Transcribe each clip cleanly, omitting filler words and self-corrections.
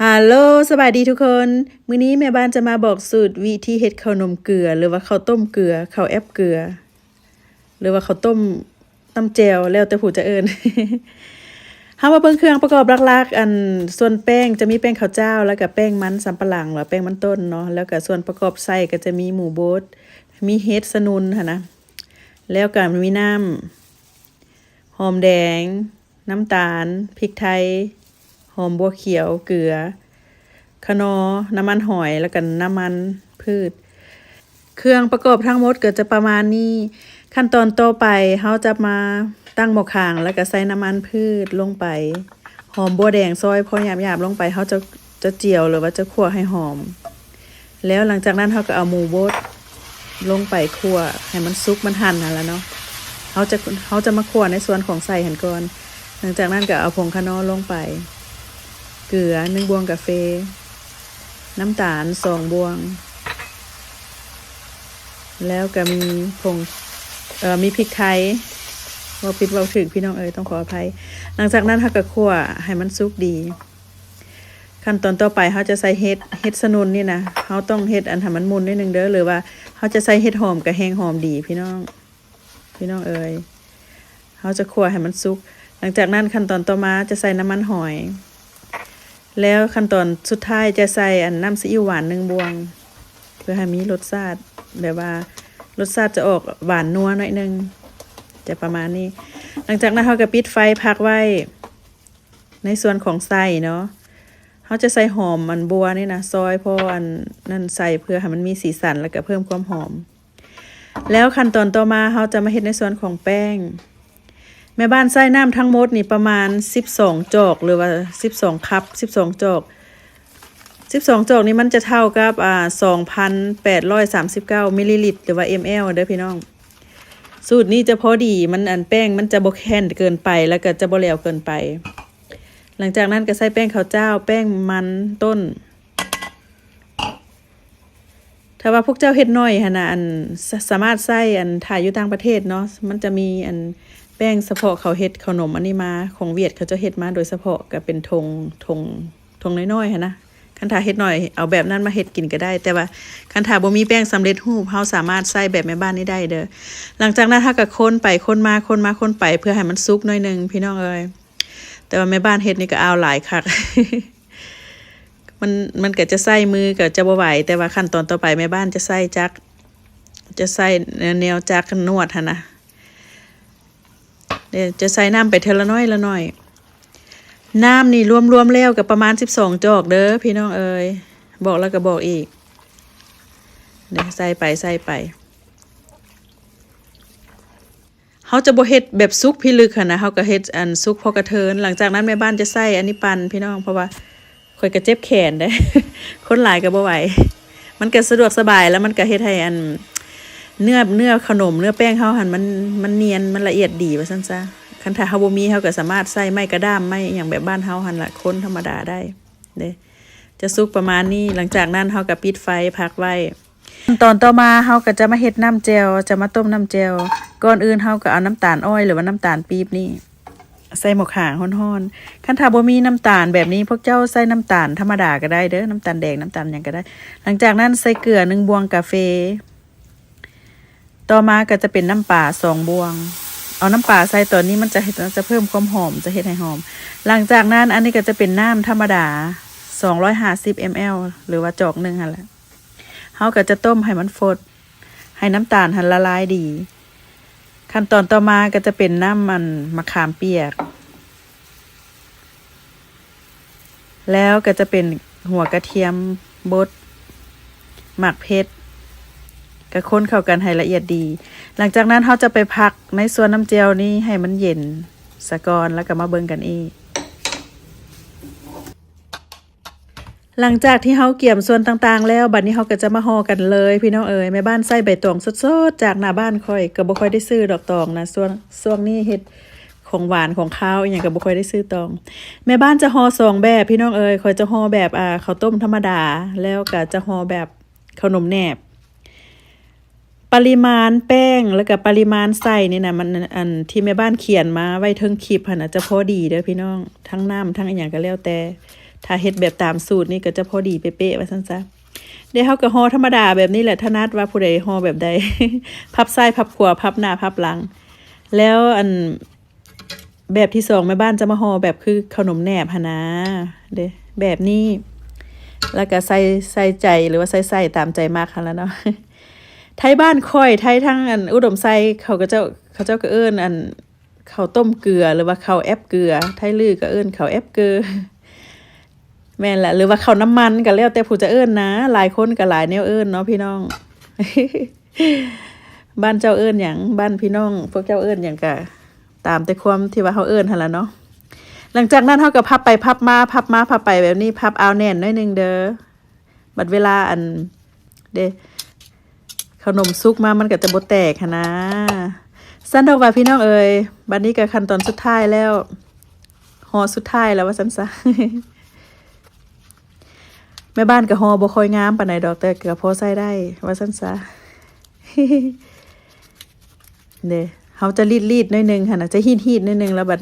ฮัลโหลสบายดีทุกคนมื้อนี้แม่บ้านจะมาบอกสูตรวิธีเฮ็ดข้าวนมเกลือหรือว่าข้าวต้มเกลือข้าวแอปเกลือหรือว่าข้าวต้มน้ำแจ่วแล้วแต่ผู้จะเอิ้น เฮามาเบิ่งเครื่องประกอบหลักๆอันส่วนแป้งจะมีแป้งข้าวเจ้าแล้วก็แป้งมันสำปะหลังหรือแป้งมันต้นเนาะแล้วก็ส่วนประกอบไส้ก็จะมีหมูบดมีเห็ดสนุนหั่นนะแล้วก็มีน้ำหอมแดงน้ำตาลพริกไทยหอมบัวเขียวเกลือคะนอน้ำมันหอยแล้วก็น้ำมันพืชเครื่องประกอบทั้งหมดก็จะประมาณนี้ขั้นตอนต่อไปเฮาจะมาตั้งหม้อข้างแล้วก็ใส่น้ำมันพืชลงไปหอมบัวแดงซอยพอหยาบๆลงไปเฮาจะเจียวหรือว่าจะคั่วให้หอมแล้วหลังจากนั้นเฮาก็เอาหมูบดลงไปคั่วให้มันสุกมันหั่นนั่นแหละเนาะเฮาจะมาคั่วในส่วนของใส่หั่นก่อนหลังจากนั้นก็เอาผงคะน้อลงไปเกลือ1บวงกาแฟน้ำตาล2บวงแล้วก็มีผงมีพริกไทยว่าผิดว่าถึกพี่น้องต้องขออภัยหลังจากนั้นเฮาก็คั่วให้มันสุกดีขั้นตอนต่อไปเฮาจะใส่เห็ดสนุนนี่นะเฮาต้องเฮ็ดอันให้มันมุนนิดนึงเด้อหรือว่าเฮาจะใส่เห็ดหอมกับแห้งหอมดีพี่น้องเฮาจะคั่วให้มันสุกหลังจากนั้นขั้นตอนต่อมาจะใส่น้ำมันหอยแล้วขั้นตอนสุดท้ายจะใส่อันน้ำซีอิ๊วหวาน1บวงเพื่อให้มีรสชาติแบบว่ารสชาติจะออกหวานนัวหน่อยนึงจะประมาณนี้หลังจากนั้นเราก็ปิดไฟพักไว้ในส่วนของไส้เนาะเขาจะใส่หอมมันบัวนี่นะซอยพออันนั่นใส่เพื่อให้มันมีสีสันแล้วก็เพิ่มความหอมแล้วขั้นตอนต่อมาเขาจะมาเฮ็ดในส่วนของแป้งแม่บ้านใส่น้ำทั้งหมดนี่ประมาณ12จอกหรือว่า12คัพ12จอก12จอกนี้มันจะเท่ากับ2,839มิลลิลิตรหรือว่า ml เด้อพี่น้องสูตรนี้จะพอดีมันอันแป้งมันจะบ่แข็งเกินไปแล้วก็จะบ่เหลวเกินไปหลังจากนั้นก็ใส่แป้งข้าวเจ้าแป้งมันต้นถ้าว่าพวกเจ้าเฮ็ดน้อยหั่นน่ะอันสามารถใส่อันถ่ายอยู่ต่างประเทศเนาะมันจะมีอันแป้งเฉพาะเขาเฮ็ดขนมอันนี้มาของเวียดเขาจะเฮ็ดมาโดยเฉพาะก็เป็นทงน้อยๆหั่นนะคันถ้าเฮ็ดหน่อยเอาแบบนั้นมาเฮ็ดกินก็ได้แต่ว่าคันถ้าบ่มีแป้งสำเร็จรูปเฮาสามารถใส่แบบแม่บ้านนี้ได้เด้อหลังจากนั้นเฮาก็คนไปคนมาเพื่อให้มันสุกหน่อยนึงพี่น้องเอ้ยแต่ว่าแม่บ้านเฮ็ดนี่ก็เอาหลายคัก มันก็จะใส่มือก็จะบ่ไหวแต่ว่าขั้นตอนต่อไปแม่บ้านจะใส่แนวจักนวดหั่นนะเดี๋ยวจะใส่น้ำไปเทละน้อยละน้อยน้ำนี่รวมแล้วกับประมาณ12จอกเด้อพี่น้องเอ้ยบอกแล้วก็บอกอีกเดี๋ยวใส่ไปเฮาจะบ่เฮ็ดแบบซุกพิลึกหั่นนะเฮาก็เฮ็ดอันซุกพอกระเทินหลังจากนั้นแม่บ้านจะใส่อันนี้ปั่นพี่น้องเพราะว่าข่อยก็เจ็บแขนได้ คนหลายก็บ่ไหวมันก็สะดวกสบายแล้วมันก็เฮ็ดให้อันเนื้อขนมเนื้อแป้งเฮาหั่นมันเนียนมันละเอียดดีว่าซั่นซะคันถ้าเฮาบ่มีเฮาก็สามารถใส่ไม้กระด้ามไม้อย่างแบบบ้านเฮาหั่นล่ะคนธรรมดาได้เด้จะสุกประมาณนี้หลังจากนั้นเฮาก็ปิดไฟพักไว้ตอนต่อมาเฮาก็จะมาเฮ็ดน้ำแจ่วจะมาต้มน้ำแจ่วก่อนอื่นเฮาก็เอาน้ำตาลอ้อยหรือว่าน้ำตาลปี๊บนี่ใส่หมกห่างฮ้อนๆคันถ้าบ่มีน้ำตาลแบบนี้พวกเจ้าใส่น้ำตาลธรรมดาก็ได้เด้อน้ำตาลแดงน้ำตาลหยังก็ได้หลังจากนั้นใส่เกลือ1บวงกาแฟต่อมาก็จะเป็นน้ำปลา2บวงเอาน้ำปลาใส่ตอนนี้มันจะเพิ่มความหอมจะเฮ็ดให้หอมหลังจากนั้นอันนี้ก็จะเป็นน้ำธรรมดา250 ml หรือว่าจอกนึงหั่นแหละเฮาก็จะต้มให้มันฟดให้น้ำตาลหันละลายดีขั้นตอนต่อมาก็จะเป็นน้ำมันมะขามเปียกแล้วก็จะเป็นหัวกระเทียมบดหมักเพชรก็คนเข้ากันให้ละเอียดดีหลังจากนั้นเฮาจะไปพักในส่วนน้ำเจียวนี้ให้มันเย็นซะก่อนแล้วก็มาเบิ่งกันอีกหลังจากที่เฮาเกี่ยมส่วนต่างๆแล้วบัดนี้เฮาก็จะมาห่อกันเลยพี่น้องเอ๋ยแม่บ้านใส่ใบตองสดๆจากหน้าบ้านค่อยก็บ่ค่อยได้ซื้อดอกตองนะช่วงนี้เฮ็ดของหวานของข้าวอีหยังก็บ่ค่อยได้ซื้อตองแม่บ้านจะห่อ2แบบพี่น้องเอ๋ยค่อยจะห่อแบบข้าวต้มธรรมดาแล้วก็จะห่อแบบขนมแหนบปริมาณแป้งแล้วก็ปริมาณไส้นี่นะมันอันที่แม่บ้านเขียนมาไว้เทิงคลิปหั่นน่ะจะพอดีเด้อพี่น้องทั้งน้ำทั้งอีหยังก็แล้วแต่ ถ้าเฮ็ดแบบตามสูตรนี่ก็จะพอดีเป๊ะๆว่าซั่นซะเดี๋ยวเฮาก็ห่อธรรมดาแบบนี้แหละถนัดว่าผู้ใดห่อแบบใด พับซ้ายพับขวาพับหน้าพับหลัง แล้วอันแบบที่2แม่บ้านจะมาห่อแบบคือขนมแหนบหั่นนะเด้แบบนี้แล้วก็ใส่ใจหรือว่าใส่ตามใจมากคั่นแล้วเนาะ ไทยบ้านค่อยไทยทั้งอันอุดมไซเขาก็เจ้าก็เอิ้นอันข้าวต้มเกลือหรือว่าข้าวแอปเกลือไทยลือก็เอิ้นข้าวแอปเกลือแม่นแหละหรือว่าข้าวน้ำมันก็แล้วแต่ผู้จะเอิ้นนะหลายคนก็หลายแนวเอิ้นเนาะพี่น้อง บ้านเจ้าเอิ้นหยังบ้านพี่น้องพวกเจ้าเอิ้นหยังก็ตามแต่ความที่ว่าเฮาเอิ้นหั่นล่ะเนาะหลังจากนั้นเฮาก็พับไปพับมาพับไปแบบนี้พับเอาแน่นหน่อยนึงเด้อบัดเวลาอันเด้ขนมซุกมามันก็จะบ่แตกหั่นนะซั่นดอกว่าพี่น้องเอ้ยบัดนี้ก็ขั้นตอนสุดท้ายแล้วห่อสุดท้ายแล้วว่าซั่นซะ แม่บ้านก็ห่อบ่ค่อยงามปานใดดอกแต่ก็พอใช้ได้ว่าซั่นซะ เด้เฮาจะรีดๆหน่อยนึงหั่นน่ะจะฮีดๆหน่อยนึงแล้วบัด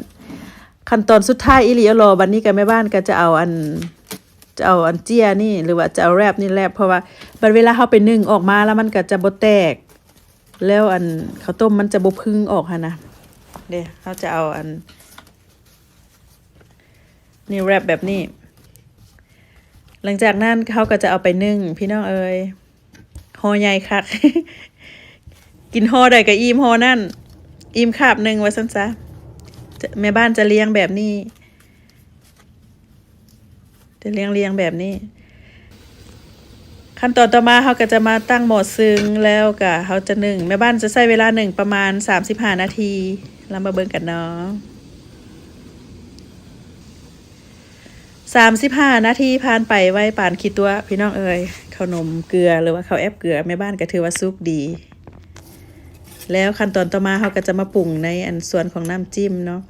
ขั้นตอนสุดท้ายอีหลีรอบัดนี้ก็แม่บ้านก็จะเอาอันเจียนี่หรือว่าจะเอาแรบนี่แรบเพราะว่าบัดเวลาเฮาไปนึ่งออกมาแล้วมันก็จะบ่แตกแล้วอันข้าวต้มมันจะบ่พึ่งออกหั่นนะเด้เฮาจะเอาอันนี่แรบแบบนี้หลังจากนั้นเขาก็จะเอาไปนึ่งพี่น้องเอ้ยห่อใหญ่คัก กินห่อใดก็อิ่มห่อนั่นอิ่มคาบหนึ่งว่าซั่นซะแม่บ้านจะเลี้ยงแบบนี้จะเลี้ยงแบบนี้ขั้นตอนต่อมาเขาก็จะมาตั้งหม้อซึ้งแล้วก็เขาจะนึ่งแม่บ้านจะใช้เวลานึ่งประมาณ35นาทีเรามาเบิ่งกันเนาะ35นาทีผ่านไปไว้ปานคิดตัวพี่น้องเอ้ยขนมเกลือหรือว่าข้าวแอปเกลือแม่บ้านก็ถือว่าสุกดีแล้วขั้นตอนต่อมาเขาก็จะมาปรุงในอันส่วนของน้ำจิ้มเนาะ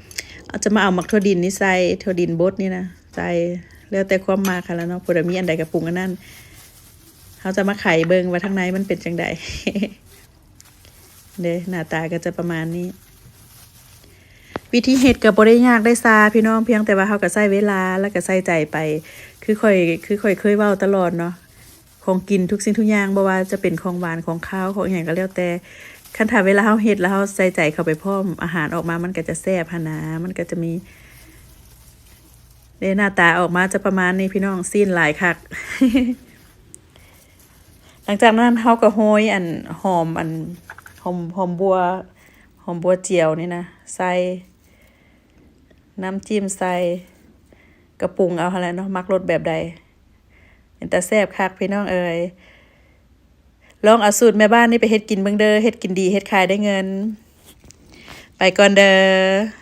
จะมาเอาหมักถั่วดินนี่ใส่ถั่วดินบดนี่นะใส่แล้วแต่ความมาค่ะแล้วเนาะผู้ใดมีอันใดก็ปรุงอันนั้นเขาจะมาไขเบิ่งว่าทางในมันเป็นจังได เด้หน้าตาก็จะประมาณนี้วิธีเฮ็ดก็บ่ได้ยากได้ซาพี่น้องเพียงแต่ว่าเฮาก็ใช้เวลาแล้วก็ใส่ใจไปคือค่อยเคยเว้าตลอดเนาะของกินทุกสิ่งทุกอย่างบ่ว่าจะเป็นของหวานของคาวของหยังก็แล้วแต่คันถ้าเวลาเฮาเฮ็ดแล้วเฮาใส่ใจเข้าไปพร้อมอาหารออกมามันก็จะแซ่บหั่นนะมันก็จะมีหน้าตาออกมาจะประมาณนี้พี่น้องซีนหลายคัก หลังจากนั้นเฮาก็โรยอันหอมบัวเจียวนี่นะใส่น้ำจิ้มใส่กระปรุงเอาหั่นแหละเนาะมักรสแบบใดเป็นตาแซ่บคักพี่น้องเอ้ยลองเอาสูตรแม่บ้านนี่ไปเฮ็ดกินเบิ่งเด้อเฮ็ดกินดีเฮ็ดขายได้เงินไปก่อนเด้อ